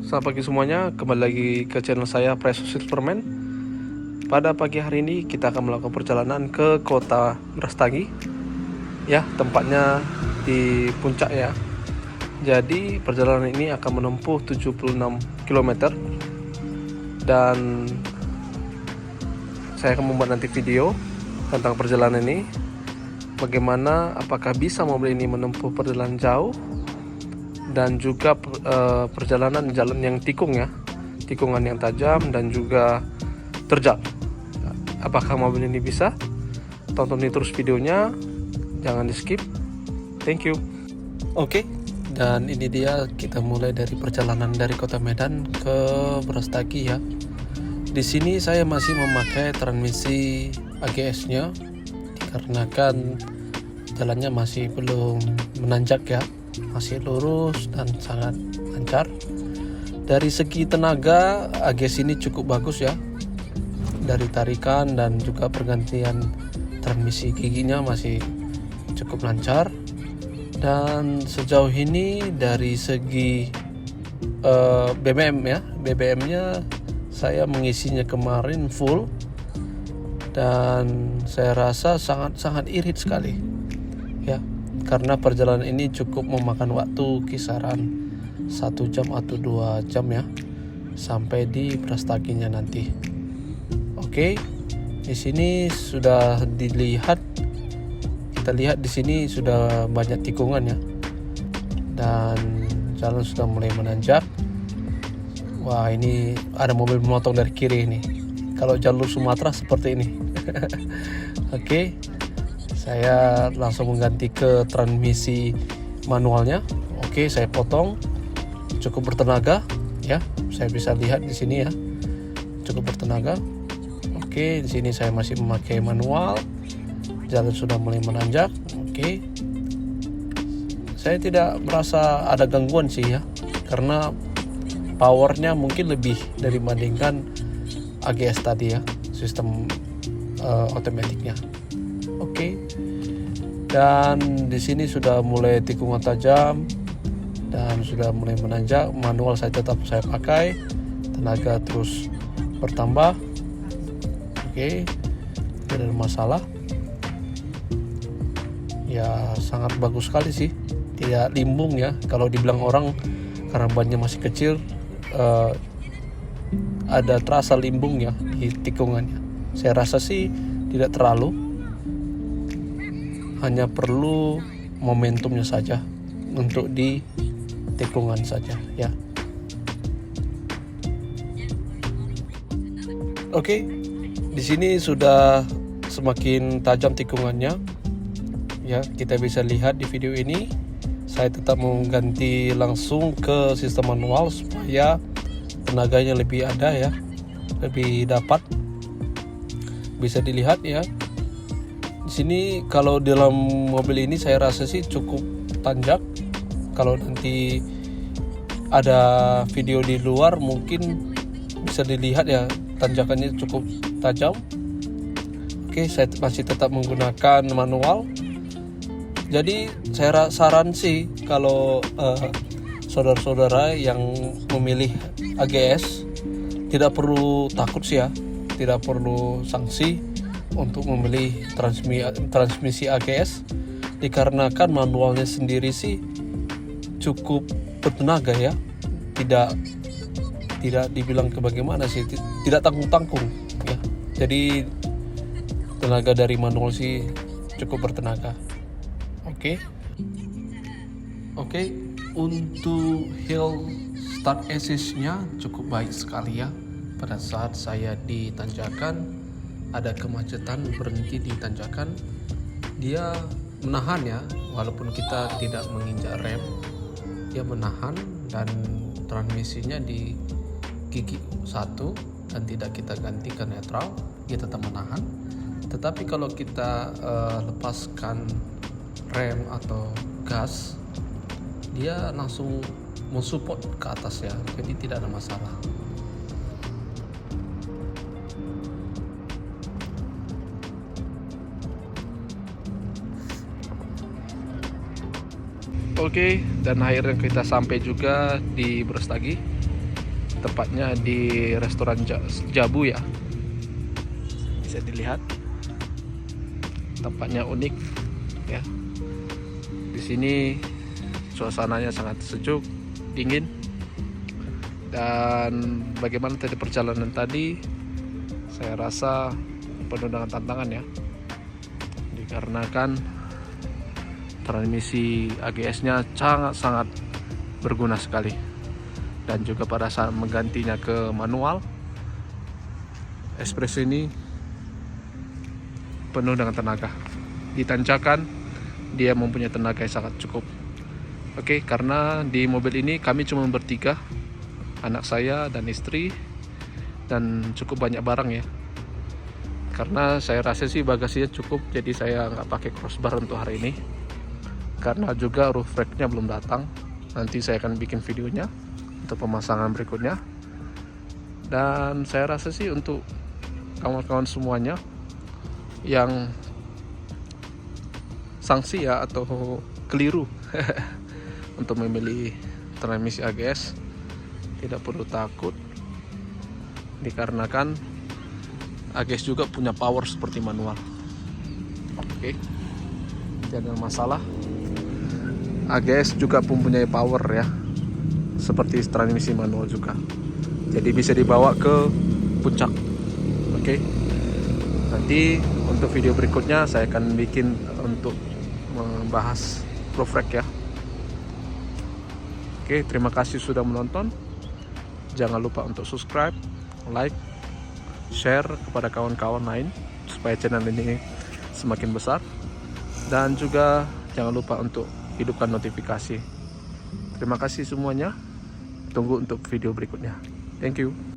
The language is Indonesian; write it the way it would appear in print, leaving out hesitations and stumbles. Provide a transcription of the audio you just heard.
Selamat pagi semuanya, kembali lagi ke channel saya Preso Silverman. Pada pagi hari ini kita akan melakukan perjalanan ke kota Brastagi, ya, tempatnya di puncak ya. Jadi perjalanan ini akan menempuh 76 km dan saya akan membuat nanti video tentang perjalanan ini. Bagaimana, apakah bisa mobil ini menempuh perjalanan jauh dan juga perjalanan jalan yang tikung ya, tikungan yang tajam dan juga terjal. Apakah mobil ini bisa? Tonton terus videonya, jangan di skip. Thank you. Oke, dan ini dia, kita mulai dari perjalanan dari kota Medan ke Brastagi ya. Di sini saya masih memakai transmisi AGS-nya dikarenakan jalannya masih belum menanjak ya, masih lurus dan sangat lancar. Dari segi tenaga AGS ini cukup bagus ya, dari tarikan dan juga pergantian transmisi giginya masih cukup lancar. Dan sejauh ini dari segi BBM ya, BBM-nya saya mengisinya kemarin full dan saya rasa sangat irit sekali ya, karena perjalanan ini cukup memakan waktu kisaran 1 jam atau 2 jam ya sampai di Brastaginya nanti. Oke, di sini sudah dilihat, kita lihat di sini sudah banyak tikungan ya, dan jalan sudah mulai menanjak. Wah, ini ada mobil memotong dari kiri ini. Kalau jalur Sumatera seperti ini. Oke, saya langsung mengganti ke transmisi manualnya. Oke, saya potong, cukup bertenaga ya. Saya bisa lihat di sini ya, cukup bertenaga. Oke, di sini saya masih memakai manual. Jalan sudah mulai menanjak. Oke, saya tidak merasa ada gangguan sih ya, karena powernya mungkin lebih dari bandingkan AGS tadi ya, sistem otomatiknya. Oke, dan di sini sudah mulai tikungan tajam dan sudah mulai menanjak. Manual saya tetap saya pakai, tenaga terus bertambah. Oke, tidak ada masalah ya, sangat bagus sekali sih, tidak limbung ya. Kalau dibilang orang karena bannya masih kecil, ada terasa limbung ya di tikungannya. Saya rasa sih tidak terlalu, hanya perlu momentumnya saja untuk di tikungan saja ya. Oke, di sini sudah semakin tajam tikungannya ya, kita bisa lihat di video ini. Saya tetap mengganti langsung ke sistem manual supaya tenaganya lebih ada ya, lebih dapat. Bisa dilihat ya. Di sini kalau dalam mobil ini saya rasa sih cukup tanjak. Kalau nanti ada video di luar mungkin bisa dilihat ya, tanjakannya cukup tajam. Oke, saya masih tetap menggunakan manual. Jadi saya saran sih kalau saudara-saudara yang memilih AGS tidak perlu takut sih ya, tidak perlu sanksi untuk memilih transmisi AGS, dikarenakan manualnya sendiri sih cukup bertenaga ya, tidak dibilang ke bagaimana sih, tidak tanggung-tanggung ya. Jadi tenaga dari manual sih cukup bertenaga. Oke, untuk hill start assist-nya cukup baik sekali ya. Pada saat saya di tanjakan ada kemacetan, berhenti di tanjakan, dia menahan ya, walaupun kita tidak menginjak rem, dia menahan dan transmisinya di gigi 1 dan tidak kita ganti ke netral, dia tetap menahan. Tetapi kalau kita lepaskan rem atau gas, dia langsung mensupport ke atas ya, jadi tidak ada masalah. Oke, dan akhirnya kita sampai juga di Brastagi. tepatnya di restoran Jabu ya. Bisa dilihat tempatnya unik ya. Di sini suasananya sangat sejuk, dingin. Dan bagaimana tadi perjalanan tadi, saya rasa penuh dengan tantangan ya, dikarenakan transmisi AGS-nya sangat berguna sekali, dan juga pada saat menggantinya ke manual, espresso ini penuh dengan tenaga. Ditanjakan, dia mempunyai tenaga yang sangat cukup. Oke, karena di mobil ini kami cuma bertiga, anak saya dan istri, dan cukup banyak barang ya. Karena saya rasa sih bagasinya cukup, jadi saya nggak pakai crossbar untuk hari ini. Karena juga roof racknya belum datang. Nanti saya akan bikin videonya untuk pemasangan berikutnya. Dan saya rasa sih untuk kawan-kawan semuanya yang sanksi ya atau keliru untuk memilih transmisi AGS, tidak perlu takut, dikarenakan AGS juga punya power seperti manual. Oke, jangan masalah. AGS juga mempunyai power ya, seperti transmisi manual juga. Jadi bisa dibawa ke puncak. Oke. Nanti untuk video berikutnya saya akan bikin untuk membahas roof rack ya. Oke, terima kasih sudah menonton. Jangan lupa untuk subscribe, like, share kepada kawan-kawan lain supaya channel ini semakin besar. Dan juga jangan lupa untuk hidupkan notifikasi. Terima kasih semuanya. Tunggu untuk video berikutnya. Thank you.